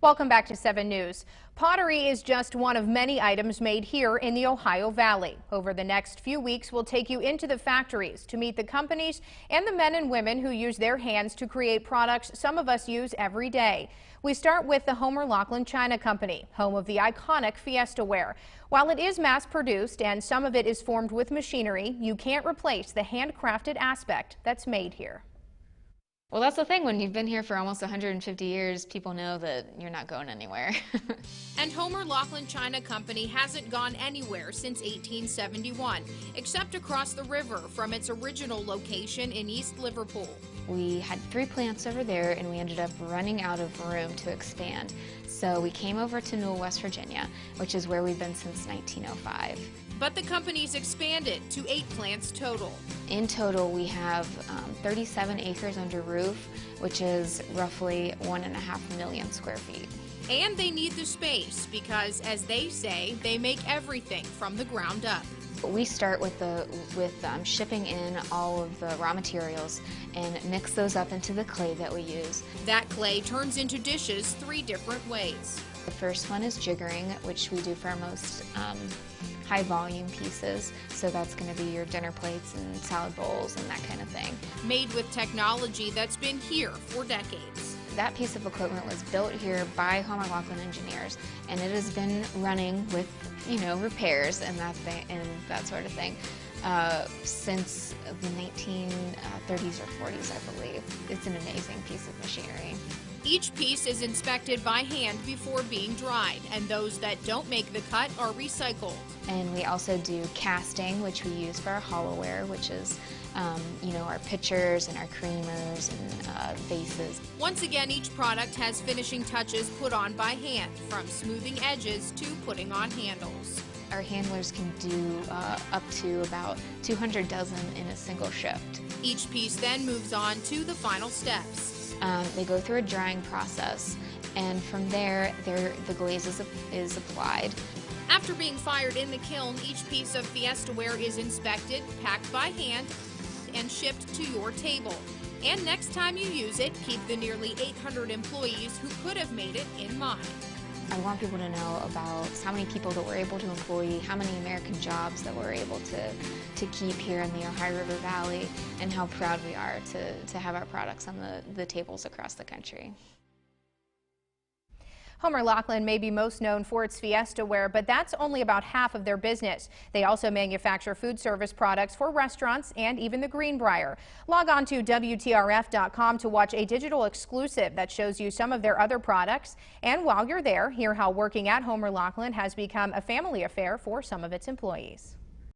Welcome back to 7 News. Pottery is just one of many items made here in the Ohio Valley. Over the next few weeks, we'll take you into the factories to meet the companies and the men and women who use their hands to create products some of us use every day. We start with the Homer Laughlin China Company, home of the iconic Fiestaware. While it is mass-produced and some of it is formed with machinery, you can't replace the handcrafted aspect that's made here. Well, that's the thing. When you've been here for almost 150 years, people know that you're not going anywhere. And Homer Laughlin China Company hasn't gone anywhere since 1871, except across the river from its original location in East Liverpool. We had 3 plants over there, and we ended up running out of room to expand. So we came over to Newell, West Virginia, which is where we've been since 1905. But the company's expanded to 8 plants total. In total, we have 37 acres under roof, which is roughly 1.5 million square feet. And they need the space because, as they say, they make everything from the ground up. We start with shipping in all of the raw materials and mix those up into the clay that we use. That clay turns into dishes 3 different ways. The first one is jiggering, which we do for our most high volume pieces. So that's going to be your dinner plates and salad bowls and that kind of thing. Made with technology that's been here for decades. That piece of equipment was built here by Homer Laughlin engineers, and it has been running with, repairs and that sort of thing since the 1930s or 40s, I believe. It's an amazing piece of machinery. Each piece is inspected by hand before being dried, and those that don't make the cut are recycled. And we also do casting, which we use for our hollowware, which is, our pitchers and our creamers and vases. Once again, each product has finishing touches put on by hand, from smoothing edges to putting on handles. Our handlers can do up to about 200 dozen in a single shift. Each piece then moves on to the final steps. They go through a drying process, and from there, the glaze is applied. After being fired in the kiln, each piece of Fiestaware is inspected, packed by hand, and shipped to your table. And next time you use it, keep the nearly 800 employees who could have made it in mind. I want people to know about how many people that we're able to employ, how many American jobs that we're able to keep here in the Ohio River Valley, and how proud we are to have our products on the tables across the country. Homer Laughlin may be most known for its Fiestaware, but that's only about half of their business. They also manufacture food service products for restaurants and even the Greenbrier. Log on to WTRF.com to watch a digital exclusive that shows you some of their other products. And while you're there, hear how working at Homer Laughlin has become a family affair for some of its employees.